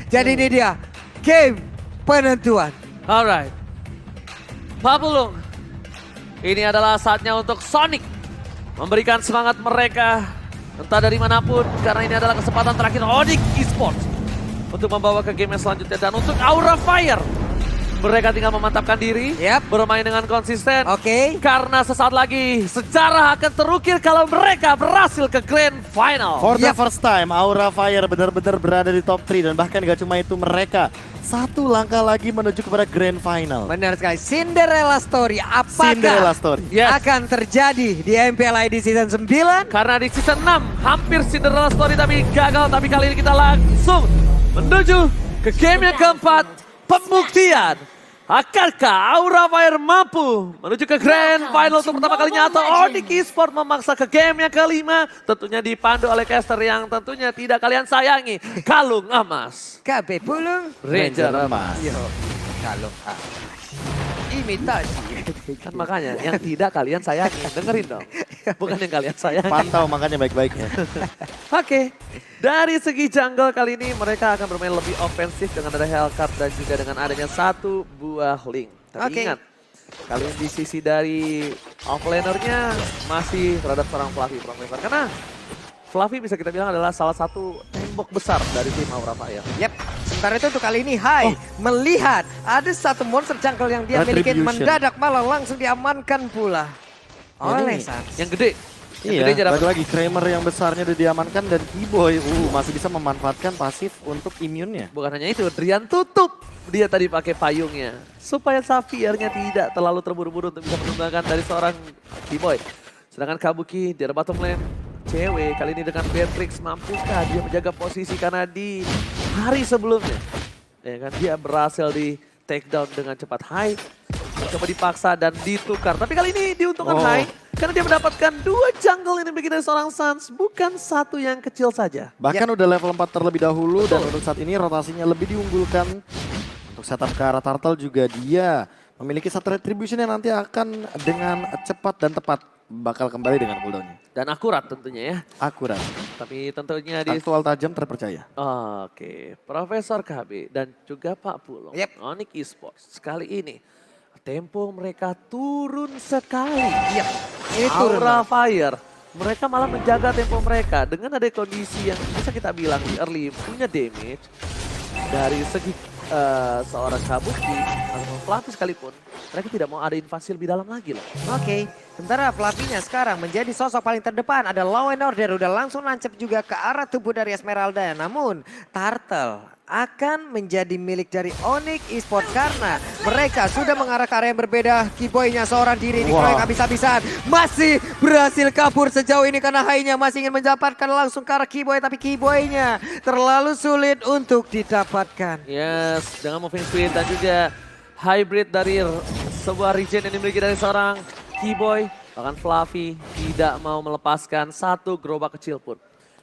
Jadi ini dia game penentuan. Alright. Pak Pulung, ini adalah saatnya untuk Sonic memberikan semangat mereka entah dari manapun, karena ini adalah kesempatan terakhir Onyx Esports untuk membawa ke game yang selanjutnya. Dan untuk Aura Fire, mereka tinggal memantapkan diri, bermain dengan konsisten. Karena sesaat lagi sejarah akan terukir kalau mereka berhasil ke Grand Final. For the first time, Aura Fire benar-benar berada di top 3. Dan bahkan gak cuma itu, mereka satu langkah lagi menuju kepada Grand Final. Benar sekali. Cinderella Story. Apakah Cinderella Story akan terjadi di MPL ID Season 9? Karena di Season 6 hampir Cinderella Story tapi gagal. Tapi kali ini kita langsung menuju ke game yang keempat. Pembuktian. Akankah Aura Fire mampu menuju ke Grand Final untuk pertama kalinya, atau Onyx Esports memaksa ke game yang kelima? Tentunya dipandu oleh caster yang tentunya tidak kalian sayangi, Kalung Emas. KB Pulung. Ranger Emas. Yo, Kalung Emas. Imitasi. Kan makanya yang tidak kalian sayangi, dengerin dong. Bukan yang kalian sayangi. Pantau makanya baik-baik ya. Oke, dari segi jungle kali ini mereka akan bermain lebih ofensif dengan ada Hellcat dan juga dengan adanya satu buah link. Tapi ingat, kali ini di sisi dari offlanernya masih terhadap seorang Fluffy Professor. Karena Fluffy bisa kita bilang adalah salah satu tembok besar dari tim Aura Fire. Yap. Sementara itu untuk kali ini Hai melihat ada satu monster jungle yang dia miliki, mendadak malah langsung diamankan pula oleh Sans. Yang gede. Iya, lagi Kramer yang besarnya udah diamankan dan Keyboy masih bisa memanfaatkan pasif untuk imunnya. Bukan hanya itu, Drian tutup dia tadi pakai payungnya supaya Xaviernya tidak terlalu terburu-buru untuk bisa menembakkan dari seorang Keyboy. Sedangkan Kabuki di bottom lane cewek kali ini dengan Beatrix, mampukah dia menjaga posisi karena di hari sebelumnya ya kan dia berhasil di take down dengan cepat. Hai coba dipaksa dan ditukar, tapi kali ini diuntungkan Hai karena dia mendapatkan 2 jungle yang dimiliki dari seorang Sans, bukan satu yang kecil saja. Bahkan udah level 4 terlebih dahulu. Dan untuk saat ini rotasinya lebih diunggulkan. Untuk setup ke arah Turtle juga dia memiliki satu retribution yang nanti akan dengan cepat dan tepat bakal kembali dengan cooldownnya. Dan akurat tentunya ya. Akurat. Tapi tentunya di aktual, tajam, terpercaya. Oke, Profesor KB dan juga Pak Pulung. Onyx Esports sekali ini tempo mereka turun sekali. Ini turun. Aura Fire, mereka malah menjaga tempo mereka dengan ada kondisi yang bisa kita bilang di early punya damage dari segi seorang Kabuki atau Fluffy sekalipun. Mereka tidak mau ada invasi lebih dalam lagi loh. Sementara Fluffy-nya sekarang menjadi sosok paling terdepan. Ada Law and Order udah langsung nancep juga ke arah tubuh dari Esmeralda. Namun Turtle akan menjadi milik dari Onyx Esports karena mereka sudah mengarah ke area yang berbeda. Keyboy-nya seorang diri dikeroyok habis-habisan. Masih berhasil kabur sejauh ini karena Hai-nya masih ingin mendapatkan langsung ke arah Keyboy. Tapi Keyboy-nya terlalu sulit untuk didapatkan. Yes, dengan moving speed dan juga hybrid dari sebuah regen yang dimiliki dari seorang Keyboy. Bahkan Fluffy tidak mau melepaskan satu gerobak kecil pun.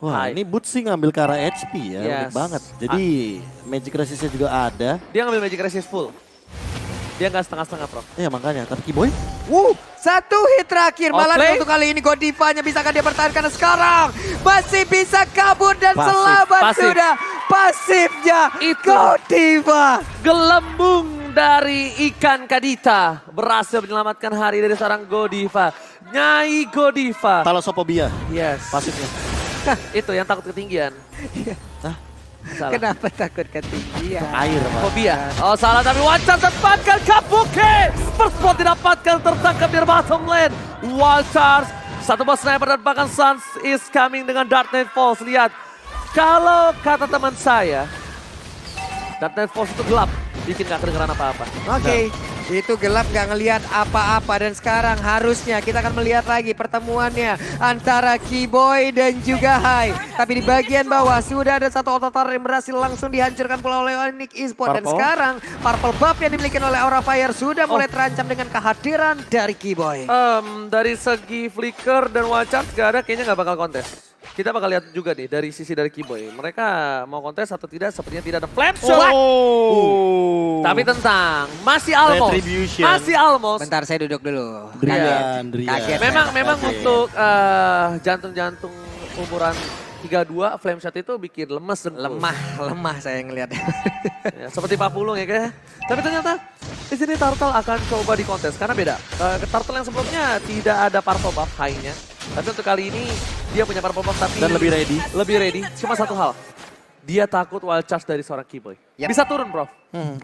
Wah, ini Bootsy ngambil ke arah HP ya, unik banget. Jadi magic resistnya juga ada. Dia ngambil magic resist full. Dia nggak setengah-setengah, Prof. Iya makanya, tapi Keyboy. Satu hit terakhir, malah untuk kali ini Godiva-nya bisakah dia bertahan sekarang? Masih bisa kabur dan selamat sudah pasifnya Godiva. Gelembung dari ikan Kadita berhasil menyelamatkan hari dari seorang Godiva. Nyai Godiva. Thalassopobia. Yes. Pasifnya. Itu yang takut ketinggian. Salah. Kenapa takut ketinggian? Air, Pak. Fobia. Oh salah, tapi Waltars dapatkan Kabuki. First spot didapatkan, tertangkap di bottom lane. Waltars, satu bos sniper dan bahkan Sans is coming dengan Dark Knight Falls. Lihat, kalau kata teman saya, Dark Knight Falls itu gelap, bikin gak kedengeran apa-apa. Itu gelap gak ngelihat apa-apa dan sekarang harusnya kita akan melihat lagi pertemuannya antara Keyboy dan juga Hai. Tapi di bagian bawah sudah ada satu ototar yang berhasil langsung dihancurkan pula oleh Onyx Esports. Dan sekarang purple buff yang dimiliki oleh Aura Fire sudah mulai terancam dengan kehadiran dari Keyboy. Dari segi Flicker dan Waltars gak ada, kayaknya gak bakal kontes. Kita bakal lihat juga nih dari sisi dari Keyboy. Mereka mau kontes atau tidak, sepertinya tidak ada flame shot. Tapi tentang masih almost. Masih almost. Bentar saya duduk dulu. Drian. Memang untuk jantung-jantung umuran 3-2 flame shot itu bikin lemes dengkul. Lemah saya ngelihat. Ya, seperti Pak Pulung ya kayaknya. Tapi ternyata di sini Turtle akan coba di kontes karena beda. Turtle yang sebelumnya tidak ada purple buff high-nya. Tapi untuk kali ini dia punya purple buff tapi Dan lebih ready. Lebih ready. Cuma satu hal. Dia takut wild charge dari seorang Keyboy. Yap. Bisa turun, Prof.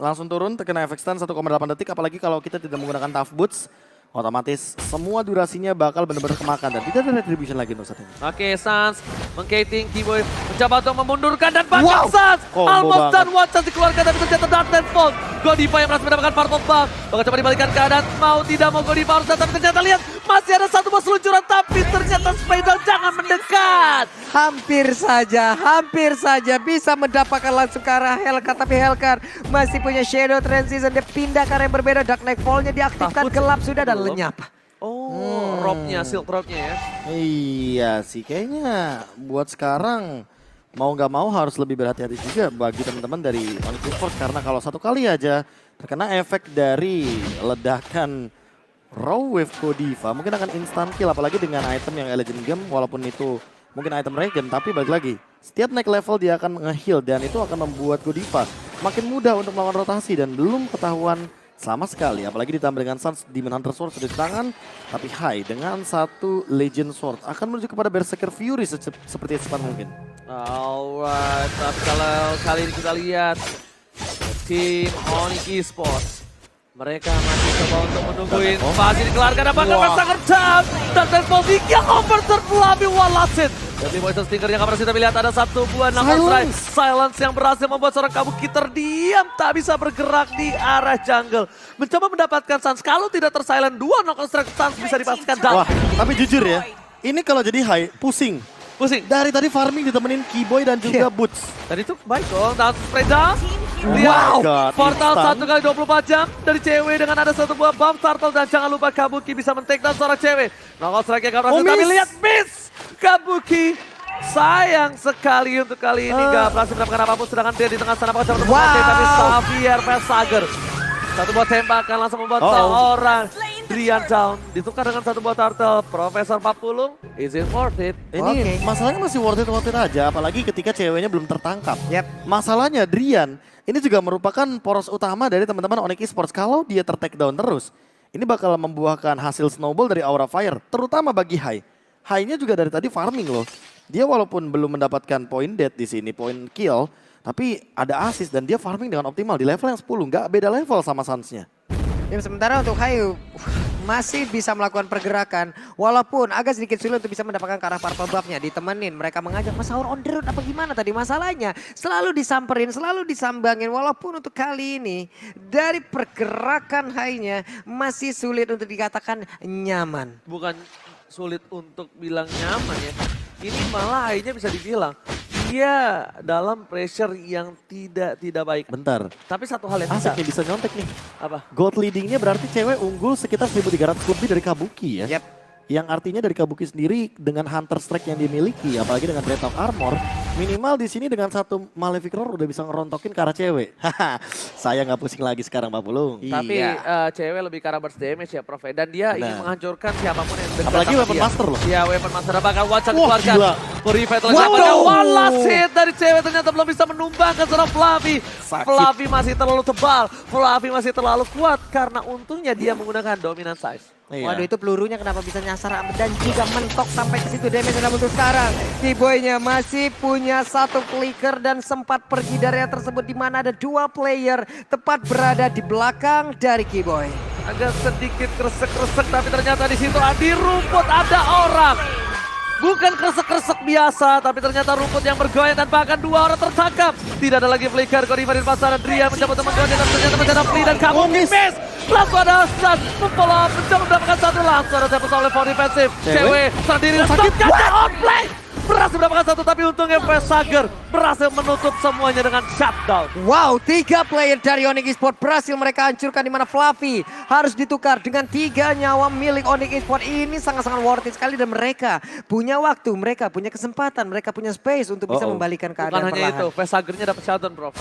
Langsung turun, terkena efek stun 1,8 detik. Apalagi kalau kita tidak menggunakan tough boots, otomatis semua durasinya bakal benar-benar kemakan. Dan tidak ada retribution lagi untuk saat ini. Oke, Sans mengkating Keyboy mencoba untuk memundurkan dan bahkan Sans Combo almost banget. done one chance dikeluarkan tapi ternyata Darkness Fall. Godiva yang berhasil mendapatkan purple buff. Bakal coba dibalikan keadaan mau tidak mau Godiva harus datang ternyata lihat masih ada satu bos luncuran tapi ternyata Spidal jangan mendekat. Hampir saja bisa mendapatkan langsung ke arah Hellcat. Tapi Hellcat masih punya Shadow Transition. Dia pindah ke arah yang berbeda. Dark Knight Fall-nya diaktifkan, Takut gelap sudah dan belum. lenyap. Oh, rope-nya, silk rope-nya ya. Iya sih, kayaknya buat sekarang mau nggak mau harus lebih berhati-hati juga bagi teman-teman dari Onyx Esports. Karena kalau satu kali aja terkena efek dari ledakan Raw Wave Godiva mungkin akan instant kill. Apalagi dengan item yang Legend Gem, walaupun itu mungkin item regen, tapi balik lagi setiap naik level dia akan nge-heal dan itu akan membuat Godiva makin mudah untuk melakukan rotasi dan belum ketahuan sama sekali. Apalagi ditambah dengan Sans Demon Hunter Sword sudah di tangan, tapi High dengan satu Legend Sword akan menuju kepada Berserker Fury seperti secepat mungkin. Alright, tapi kalau kali ini kita lihat tim Onyx Esports. Mereka masih coba untuk menunggu invasi dikeluarkan apakah Berserker down dan Tenfold yang overturn Flavi Walasin. Dari Poison Stingernya nggak berhasil tapi lihat ada satu buah Knuckle Strike. Silence yang berhasil membuat seorang Kabuki terdiam tak bisa bergerak di arah jungle. Mencoba mendapatkan Sans kalau tidak tersilent dua Knuckle Strike Sans bisa dipastikan down. Wah, tapi jujur ya, ini kalau jadi High pusing. Pusing. Dari tadi farming ditemenin Keyboy dan juga Boots. Dan itu baik dong, dan spray down. Wow. Lihat, portal Instant. 1 kali 24 jam dari cewek dengan ada satu buah bomb turtle dan jangan lupa Kabuki bisa men-take down seorang cewek. Knuckle Strike yang gak berhasil, tapi miss. lihat miss. Kabuki sayang sekali untuk kali ini gak berhasil mendapatkan apapun sedangkan dia di tengah sana bakal coba mati tapi Xavier Vesager. Satu buah tembakan langsung membuat seorang Drian down. Ditukar dengan satu buah turtle. Profesor Papulung, is it worth it? Ini masalahnya masih worth it aja, apalagi ketika ceweknya belum tertangkap. Yap. Masalahnya Drian ini juga merupakan poros utama dari teman-teman Onyx Esports. Kalau dia ter-take down terus, ini bakal membuahkan hasil snowball dari Aura Fire, terutama bagi High. High-nya juga dari tadi farming loh. Dia walaupun belum mendapatkan point dead di sini, point kill, tapi ada assist dan dia farming dengan optimal di level yang 10, nggak beda level sama Sans-nya. Yang sementara untuk Hayu masih bisa melakukan pergerakan walaupun agak sedikit sulit untuk bisa mendapatkan ke arah purple buff-nya. Ditemenin, mereka mengajak Mas Saur on the road apa gimana tadi masalahnya. Selalu disamperin, selalu disambangin walaupun untuk kali ini dari pergerakan Hayu-nya masih sulit untuk dikatakan nyaman. Bukan sulit untuk bilang nyaman ya. Ini malah akhirnya bisa dibilang dia dalam pressure yang tidak baik. Bentar, Tapi satu hal yang asik nih bisa nyontek nih. apa? God leadingnya berarti cewek unggul sekitar 1300 lebih dari Kabuki ya. Yap. Yang artinya dari Kabuki sendiri dengan Hunter Strike yang dimiliki, apalagi dengan Red Hawk Armor, minimal di sini dengan satu Malefic Roar udah bisa ngerontokin ke arah cewek. Haha, saya nggak pusing lagi sekarang Pak Pulung. Tapi Iya. cewek lebih karena burst damage ya Prof. Dan dia ingin Benar. menghancurkan siapapun yang dekat Apalagi sama Weapon dia. Master loh. Iya, Weapon Master bakal wacan Wah, keluarkan. gila. Purify telah Wow. dapatkan one last hit dari cewek ternyata belum bisa menumbangkan seorang Flavi. Sakit. Flavi masih terlalu tebal, Flavi masih terlalu kuat karena untungnya dia menggunakan dominant size. Iya. Waduh itu pelurunya kenapa bisa nyasar dan juga mentok sampai ke situ damage dalam untuk sekarang. Keyboy-nya masih punya satu flicker dan sempat pergi dari area tersebut di mana ada dua player tepat berada di belakang dari Keyboy. Agak sedikit kresek-kresek tapi ternyata di situ di rumput ada orang. Bukan kresek-kresek biasa, tapi ternyata rumput yang bergoyang dan bahkan dua orang tertangkap. Tidak ada lagi flicker, Godiva di pasaran, Dria mencoba teman goyang dan ternyata menjadi Fli dan kamu miss. Langsung ada Stas, memfollow up, mencoba mendapatkan satu langsung ada siapa oleh for defensif. Cewek sendiri, sakit, outplay. Berhasil mendapatkan satu tapi untungnya Vesager berhasil menutup semuanya dengan shutdown. Wow, 3 player dari Onyx Esports berhasil mereka hancurkan di mana Fluffy harus ditukar dengan 3 nyawa milik Onyx Esports. Ini sangat-sangat worth it sekali dan mereka punya waktu, mereka punya kesempatan, mereka punya space untuk bisa membalikan Bukan keadaan hanya itu, perlahan. Vesagernya dapat shutdown bro.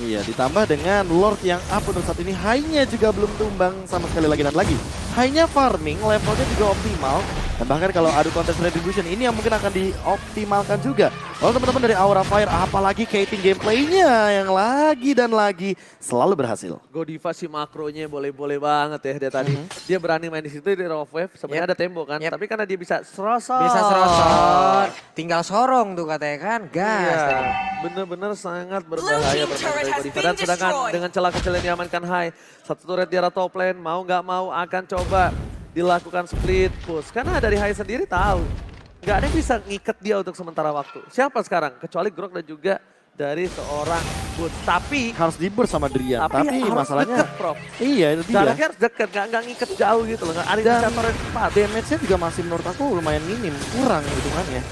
Iya, ditambah dengan Lord yang up untuk saat ini, high-nya juga belum tumbang sama sekali lagi dan lagi. hanya farming, levelnya juga optimal. Dan bahkan kalau adu kontes retribution ini yang mungkin akan dioptimalkan juga. Kalau teman-teman dari Aura Fire, apalagi Kating gameplaynya yang lagi dan lagi selalu berhasil. Godiva si makronya boleh-boleh banget ya dia tadi. Dia berani main di situ di Rough Wave, sebenarnya ada tembok kan. Tapi karena dia bisa serosot. Bisa serosot. Tinggal sorong tuh katanya kan. Gas. Iya, tadi. bener-bener sangat berbahaya bermain dari Godiva. Dan sedangkan dengan celah kecil yang diamankan Hai, satu turret di arah top lane, mau nggak mau akan coba dilakukan split push. Karena dari Hai sendiri tahu, nggak ada yang bisa ngikat dia untuk sementara waktu. Siapa sekarang? Kecuali Grok dan juga dari seorang Boots. Tapi Harus di-burst sama Drian, tapi harus masalahnya deket, Prof. iya itu dia. Jaraknya harus deket, nggak ngikat jauh gitu loh. Nggak ada Dan inisiator yang cepat. damage-nya juga masih menurut aku lumayan minim, kurang hitungannya.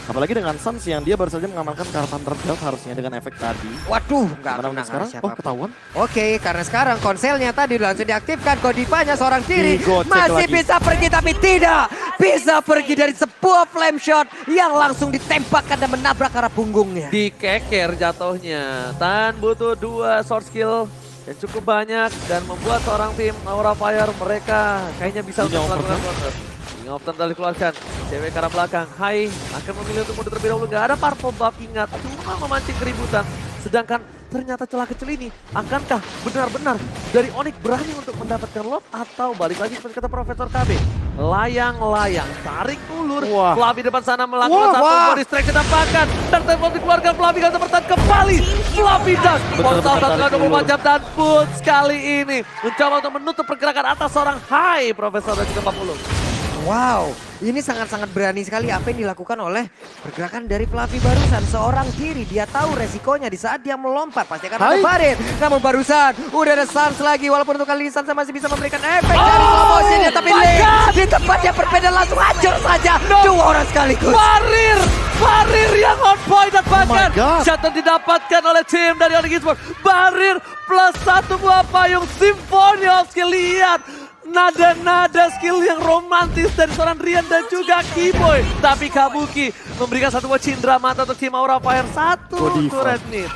Apalagi dengan Suns yang dia baru saja mengamankan kartu Thunderbelt harusnya dengan efek tadi. Waduh, nggak Mana kena sekarang? siapa. Oh, ketahuan. Oke, karena sekarang konselnya tadi langsung diaktifkan. Godivanya seorang diri Digocek masih lagi. bisa pergi tapi tidak bisa pergi dari sebuah flame shot yang langsung ditembakkan dan menabrak arah punggungnya. Dikeker jatuhnya. Tan butuh 2 sword skill yang cukup banyak dan membuat seorang tim Aura Fire mereka kayaknya bisa untuk Punya melakukan overtime. counter. King of Thunder dikeluarkan. Cewek ke arah belakang. Hai akan memilih untuk mundur terlebih dahulu. Gak ada purple buff, ingat. Cuma memancing keributan. Sedangkan ternyata celah kecil ini akankah benar-benar dari Onyx berani untuk mendapatkan lob atau balik lagi seperti kata Profesor KB. Layang-layang, tarik ulur. Wah. Flavi depan sana melakukan satu body strike ditambahkan. Dan telepon dikeluarkan, Flavi gak bisa bertahan kembali. Flavi dan portal bertahan 1 ulur. 24 jam dan Boots kali ini mencoba untuk menutup pergerakan atas seorang Hai Profesor dan juga 40. Wow, ini sangat-sangat berani sekali apa yang dilakukan oleh pergerakan dari Flavi barusan. Seorang diri, dia tahu resikonya di saat dia melompat. Pasti akan ada Hai. Farid. Namun barusan udah ada Sans lagi. Walaupun untuk kali ini Sans masih bisa memberikan efek dari slow motionnya. Tapi my Lee God. di tempat yang berbeda langsung hancur saja. Dua orang sekaligus. Barir yang on point dan bahkan God. shutdown didapatkan oleh tim dari Onyx Esports. Barir plus 1 buah payung Symphony of Skill. Lihat nada-nada skill yang romantis dari seorang Rian dan juga Keyboy. Tapi Kabuki memberikan satu buah cindera mata untuk tim Aura Fire. Satu Godiva. turret mid.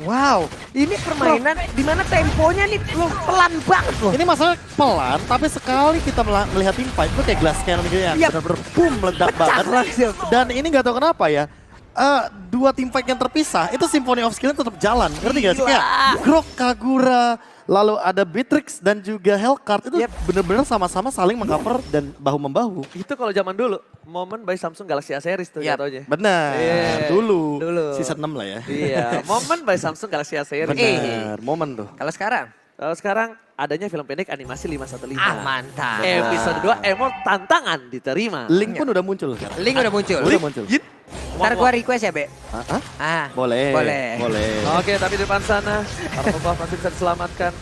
Wow, ini permainan di mana temponya nih pelan banget loh. Ini masalah pelan, tapi sekali kita melihat tim fight itu kayak glass cannon gitu ya. Iya. Bener-bener boom, meledak banget. langsung. Dan ini nggak tahu kenapa ya. Dua tim fight yang terpisah, itu Symphony of Skill tetap jalan. Ngerti gak sih? Gila. Kayak Grok, Kagura, lalu ada Beatrix dan juga Hellcard. Itu Yep. bener-bener sama-sama saling mengcover dan bahu-membahu. Itu kalau zaman dulu, momen by Samsung Galaxy A series tuh Yap. jatuhnya. Benar, Iya. dulu. Dulu. Season 6 lah ya. Iya, momen by Samsung Galaxy A series. Benar, momen tuh. Kalau sekarang, Kalau sekarang adanya film pendek animasi 515. mantap. Episode 2 Emot tantangan diterima. Link pun udah muncul sekarang. Link udah muncul. Udah muncul. Yit. Ntar gua request ya, Be. Hah? Ah, Boleh. Boleh. Boleh. Oke, tapi di depan sana para buff masih bisa diselamatkan.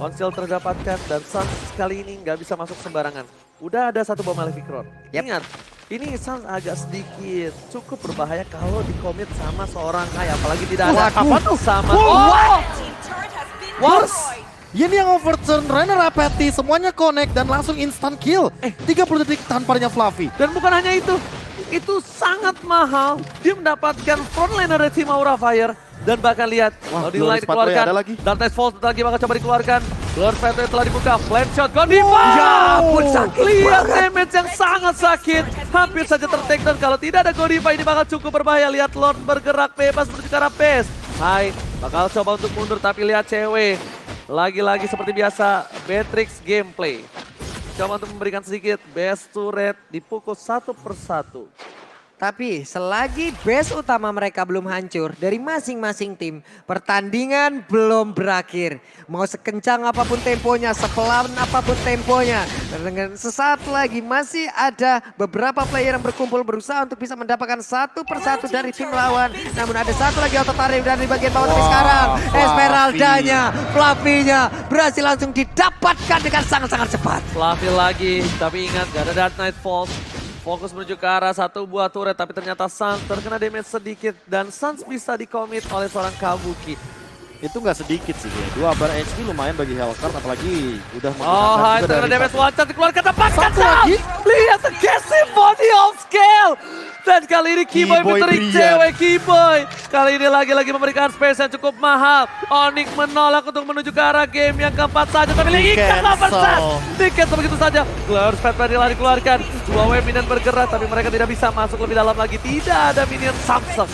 Konsil terdapatkan dan Sans kali ini nggak bisa masuk sembarangan. Udah ada satu bom Malefic Roar. Yap. Ingat, ini Sans agak sedikit cukup berbahaya kalau dikomit sama seorang Hai, apalagi tidak ada Waduh. apa tuh sama. Wars. Ini yang overturn, Rainer Apathy, semuanya connect dan langsung instant kill. 30 detik tanpa Fluffy. Dan bukan hanya itu sangat mahal. Dia mendapatkan frontliner dari tim Aura Fire. Dan bahkan lihat, Wah, kalau Light Glorious Pathway dikeluarkan, ada lagi. Dante's Falls lagi bakal coba dikeluarkan. Glorious Pathway telah dibuka, flame shot, Godiva! Ya ampun, sakit Lihat banget. damage yang sangat sakit. Hampir saja ter-take down. Kalau tidak ada Godiva ini bakal cukup berbahaya. Lihat Lord bergerak bebas menuju ke arah base. Hai, bakal coba untuk mundur tapi lihat cewek. Lagi-lagi seperti biasa, Beatrix gameplay. Coba untuk memberikan sedikit best turret dipukul satu persatu. Tapi selagi base utama mereka belum hancur dari masing-masing tim, pertandingan belum berakhir. Mau sekencang apapun temponya, sepelan apapun temponya. Dan dengan sesaat lagi masih ada beberapa player yang berkumpul berusaha untuk bisa mendapatkan satu persatu dari tim lawan. Namun ada satu lagi ototarik dari bagian bawah. Tapi sekarang Esmeraldanya, Flavinya berhasil langsung didapatkan dengan sangat-sangat cepat. Fluffy lagi, tapi ingat gak ada Dark Knight Falls. Fokus menuju ke arah satu buah turret, tapi ternyata Sans terkena damage sedikit. Dan Sans bisa dikomit oleh seorang Kabuki. Itu nggak sedikit sih ya. 2 bar HP lumayan bagi Hellcard, apalagi udah Oh, hai, juga ada dari damage one shot dikeluarkan, dapatkan Satu down. lagi. Lihat aggressive body off scale. Dan kali ini Keyboy Keyboy featuring Brian. cewek Keyboy. Kali ini lagi-lagi memberikan space yang cukup mahal. Onyx menolak untuk menuju ke arah game yang keempat saja. Tapi ikat Cancel. tiket begitu saja. Glorious Pet Vanilla dikeluarkan. 2 wave minion bergerak, tapi mereka tidak bisa masuk lebih dalam lagi. Tidak ada minion Samsung.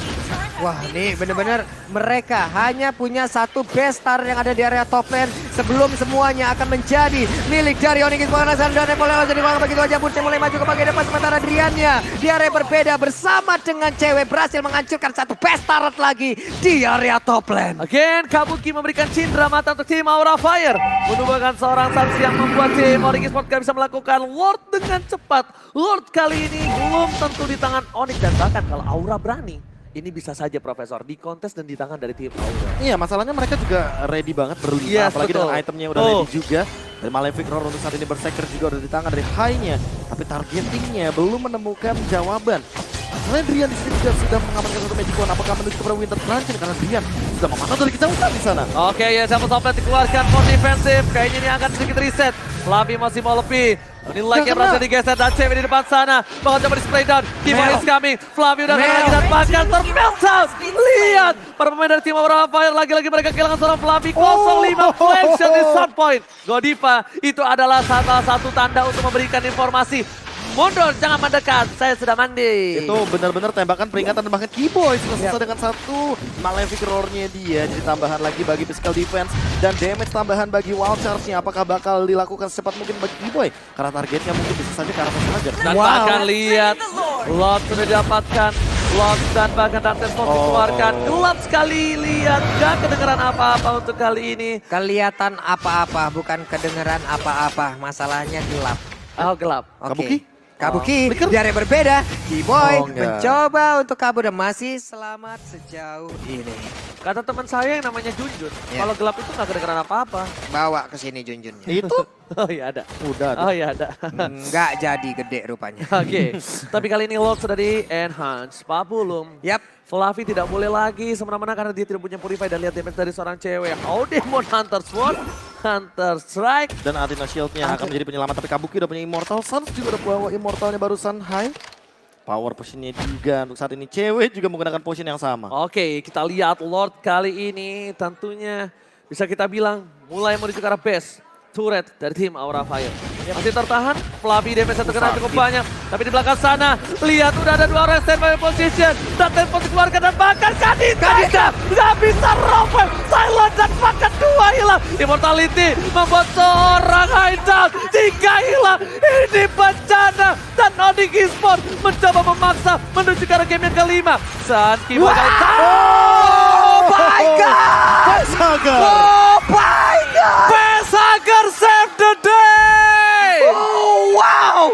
Wah, ini benar-benar mereka hanya punya satu best star yang ada di area top lane sebelum semuanya akan menjadi milik dari Onyx Esports dan Nepolelo jadi begitu aja pun mulai maju ke bagian depan sementara Driannya di area berbeda bersama dengan cewek berhasil menghancurkan satu best star lagi di area top lane. Again, Kabuki memberikan cindera mata untuk tim Aura Fire. Menumbangkan seorang saksi yang membuat tim Onyx Esports gak bisa melakukan Lord dengan cepat. Lord kali ini belum tentu di tangan Onyx dan bahkan kalau Aura berani. Ini bisa saja Profesor di kontes dan di tangan dari tim Aura. Iya, masalahnya mereka juga ready banget berlima, Yes, apalagi betul. dengan itemnya udah ready juga. Dan Malefic Roar untuk saat ini Berserker juga udah di tangan dari High-nya. Tapi targetingnya belum menemukan jawaban. Masalahnya Drian di sini juga sudah mengamankan satu Magic Wand. Apakah menuju kepada Winter Truncheon karena Drian sudah memanah dari kejauhan di sana. Oke, ya siapa Soplet dikeluarkan for defensif. Kayaknya ini akan sedikit reset. Flavi masih mau lebih. Ini like yang berhasil digeser dan cewek di depan sana. Bakal coba di spray down. Keyboy is coming. Flavi udah kena lagi dan bahkan termeltdown. Lihat para pemain dari tim Aura Fire lagi-lagi mereka kehilangan seorang Flavi 05 flanction di shot point. Godiva itu adalah salah satu tanda untuk memberikan informasi. Mundur, jangan mendekat, saya sudah mandi. Itu benar-benar tembakan peringatan dan bahkan Keyboy sudah selesai dengan satu Malefic Roar-nya dia. Jadi tambahan lagi bagi physical defense dan damage tambahan bagi wild charge-nya. Apakah bakal dilakukan secepat mungkin bagi Keyboy? Karena targetnya mungkin bisa saja ke arah Saga. Dan bahkan lihat, Lot sudah didapatkan. Lot dan bahkan Dantes Lot dikeluarkan. Gelap sekali, lihat. Gak kedengeran apa-apa untuk kali ini. Kelihatan apa-apa, bukan kedengeran apa-apa. Masalahnya gelap. Oh, gelap. Kabuki? Kabuki Flicker? di area berbeda. Keyboy Oh, enggak. mencoba untuk kabur dan masih selamat sejauh ini. Kata teman saya yang namanya Junjun, Ya. kalau gelap itu gak kedengeran apa-apa. Bawa ke sini Junjunnya. Itu Oh iya ada. udah. Oh iya ada. Nggak jadi gede rupanya. Oke, tapi kali ini Lord sudah di enhance. Papulum. Yap. Fluffy tidak boleh lagi semena-mena karena dia tidak punya purify dan lihat damage dari seorang cewek. Oh, Demon Hunter Sword, Hunter Strike. Dan Athena Shield-nya akan menjadi penyelamat. Tapi Kabuki udah punya Immortal. Suns juga udah bawa Immortalnya barusan. High. Power potion-nya juga. Untuk saat ini cewek juga menggunakan potion yang sama. Oke, kita lihat Lord kali ini tentunya bisa kita bilang mulai menuju ke arah base. Turret dari tim Aura Fire. Masih tertahan, Fluffy damage terkena cukup banyak. Tapi di belakang sana, lihat udah ada 2 orang standby position. Dan tempo dikeluarkan dan bahkan Kadita nggak bisa robek. Silent dan bahkan 2 hilang. Immortality membuat seorang hideout. 3 hilang. Ini bencana. Dan Onyx Esports mencoba memaksa menuju ke arah game yang kelima. Saat Keyboy Oh my god! Saga! Oh my god! Pesager save the day! Oh wow!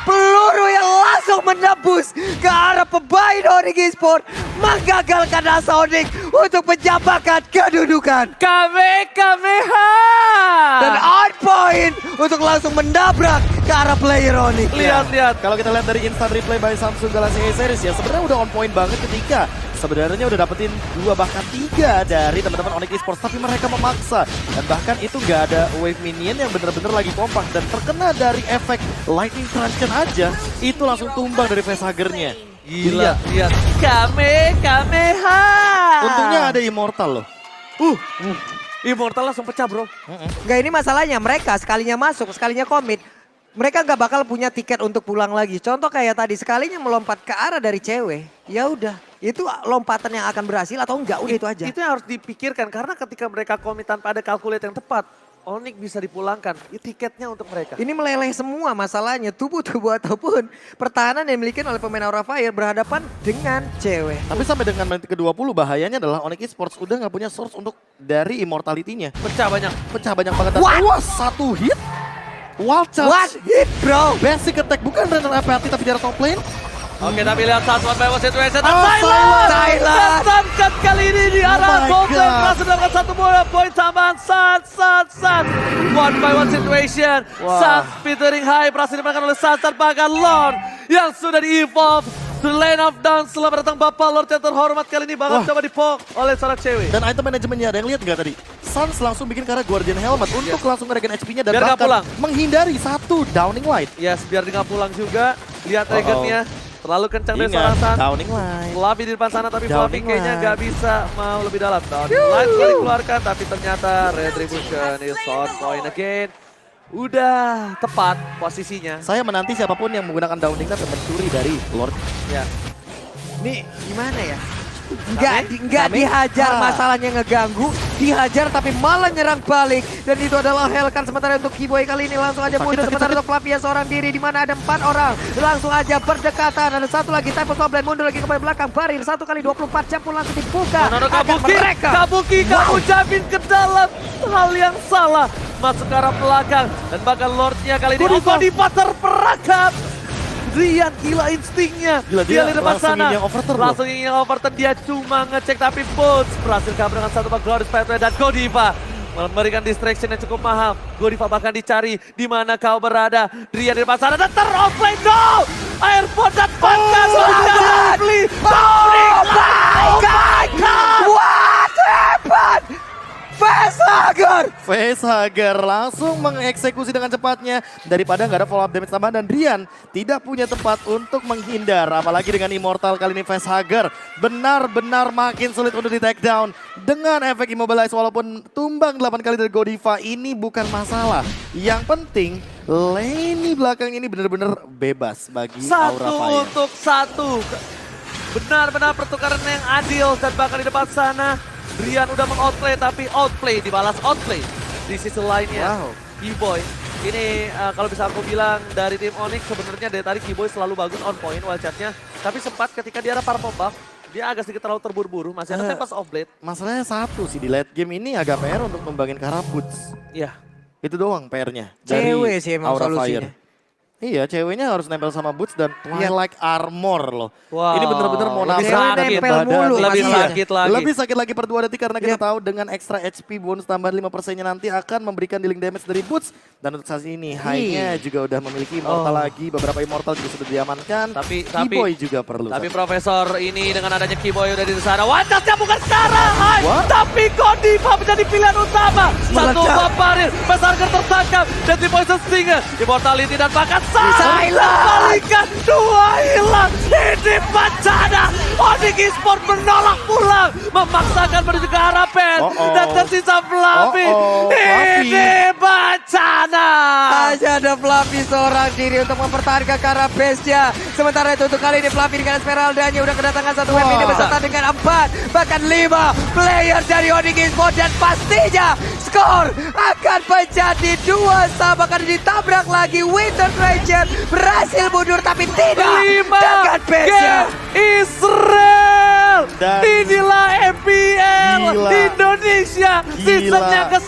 Peluru yang langsung menembus ke arah pemain Onyx Esports menggagalkan asa Onyx untuk menjabakan kedudukan. Kamehameha! Dan on point untuk langsung mendabrak ke arah player Onyx. Lihat. Kalau kita lihat dari instant replay by Samsung Galaxy A series ya, sebenarnya udah on point banget ketika sebenarnya udah dapetin 2 bahkan 3 dari teman-teman Onyx Esports, tapi mereka memaksa dan bahkan itu nggak ada wave minion yang bener-bener lagi kompak dan terkena dari efek lightning truncheon aja itu langsung tumbang dari facehagernya. Gila, lihat. Kamehameha! Untungnya ada immortal loh. Immortal langsung pecah, bro. Nggak, ini masalahnya mereka sekalinya masuk, sekalinya komit. Mereka nggak bakal punya tiket untuk pulang lagi. Contoh kayak tadi, sekalinya melompat ke arah dari cewek, ya udah. Itu lompatan yang akan berhasil atau enggak, udah itu aja. Itu yang harus dipikirkan karena ketika mereka komit tanpa ada kalkulasi yang tepat, Onyx bisa dipulangkan. Tiketnya untuk mereka. Ini meleleh semua masalahnya, tubuh-tubuh ataupun pertahanan yang dimiliki oleh pemain Aura Fire berhadapan dengan cewek. Tapi sampai dengan menit ke-20 bahayanya adalah Onyx Esports udah nggak punya source untuk dari immortality-nya. Pecah banyak. Pecah banyak banget. Dan What? wah, 1 hit. Wild charge. What hit bro? Basic attack bukan Renner FPT tapi dari top lane. Oke, tapi lihat satu one by one situation. Dan Oh, Silent! Silent! Tertangkap kali ini di arah my top lane. God. Berhasil mendapatkan 1 poin tambahan. Sat. One by one situation. Wah. Sat featuring High berhasil dimenangkan oleh Sat bahkan Lord yang sudah di-evolve The Lane of Dawn, selamat datang Bapak Lord yang terhormat. Kali ini bakal coba dipok oleh seorang cewek. Dan item manajemennya, ada yang lihat nggak tadi? Suns langsung bikin karena Guardian Helmet untuk langsung ngeregen HP-nya dan Biar nggak bahkan pulang. menghindari satu Downing Light. Yes, biar dia nggak pulang juga. Lihat Dragon-nya, terlalu kencang dari seorang Ingat, Sun. Downing Light. Fluffy di depan sana, tapi Fluffy Downing kayaknya Light. nggak bisa mau lebih dalam. Downing Light sudah dikeluarkan, tapi ternyata Retribution is on point again. Udah tepat posisinya. Saya menanti siapapun yang menggunakan Downing Light dan mencuri dari Lord. Ya. Nih gimana ya? Nggak Kami? dihajar, Ah. masalahnya ngeganggu, dihajar tapi malah nyerang balik. Dan itu adalah Hellkan sementara untuk Kiboy kali ini langsung aja mundur. Sementara untuk Flavia seorang diri di mana ada 4 orang. Langsung aja berdekatan, ada satu lagi Type of Goblin mundur lagi ke belakang. Barir 1 kali 24 jam pun langsung dibuka. Nono Akan Kabuki, mereka. Kabuki, kamu jamin ke dalam hal yang salah. Masuk ke arah belakang dan bahkan Lordnya kali ini Godiva terperangkap. Rian gila instingnya. Gila, dia dia di depan langsung sana. ingin yang overturn loh. Langsung ingin yang overturn. Dia cuma ngecek tapi Boots berhasil kabur dengan satu bak Glorious Pathway dan Godiva memberikan distraction yang cukup mahal. Godiva bahkan dicari di mana kau berada. Rian di depan sana dan ter-offlane. No! Airport dan Pankas. Lovely. Oh my God! What happened? Facehager! Facehager langsung mengeksekusi dengan cepatnya daripada nggak ada follow up damage tambahan dan Rian tidak punya tempat untuk menghindar apalagi dengan Immortal kali ini Facehager benar-benar makin sulit untuk di take down dengan efek immobilize walaupun tumbang 8 kali dari Godiva ini bukan masalah. Yang penting lane belakang ini benar-benar bebas bagi Aura Satu Fire. untuk satu. Benar-benar pertukaran yang adil dan bahkan di depan sana Rian udah meng-outplay tapi outplay dibalas outplay. Di sisi lainnya Wow. Kiboy ini kalau bisa aku bilang dari tim Onyx sebenarnya dari tadi Kiboy selalu bagus on point wild chatnya. Tapi sempat ketika dia ada purple buff dia agak sedikit terlalu terburu-buru. Masih ada Tempest of Blade. Masalahnya satu sih di late game ini agak PR untuk membangin Karaputs. Iya. Itu doang PR-nya dari Cewek sih emang Aura solusinya. Fire. Iya, ceweknya harus nempel sama boots dan Twilight Armor loh. Wow. Ini bener-bener mau Lebih nabrak sakit. Nempel mulu Lebih masalahnya. sakit lagi. Lebih sakit lagi per 2 detik karena kita Yep. tahu dengan ekstra HP bonus tambahan 5%-nya nanti akan memberikan dealing damage dari boots. Dan untuk saat ini high-nya juga udah memiliki Immortal lagi. Beberapa Immortal juga sudah diamankan. Tapi- Kiboy juga perlu. Tapi Profesor ini dengan adanya Kiboy udah di sana. Wajahnya bukan sekarang, hai. What? Tapi Godiva menjadi pilihan utama. Satu Vampire, Pesarger tertangkap. Dan di Poison Stinger, Immortality dan bahkan Silent. Balikan dua hilang. Ini bencana. Onyx Esports menolak pulang. Memaksakan menuju ke arah pen. Uh-oh. Dan tersisa Fluffy. Uh-oh, Fluffy. Ini bencana. Hanya ada Fluffy seorang diri untuk mempertahankan ke arah base-nya. Sementara itu untuk kali ini Fluffy dengan Esmeralda-nya udah kedatangan satu wave ini beserta dengan 4 bahkan 5 player dari Onyx Esports dan pastinya skor akan menjadi 2-2 bahkan ditabrak lagi Winter Ranger berhasil mundur tapi tidak 5 dengan base-nya. game Israel. Dan- Inilah MPL Gila. Indonesia Gila. seasonnya ke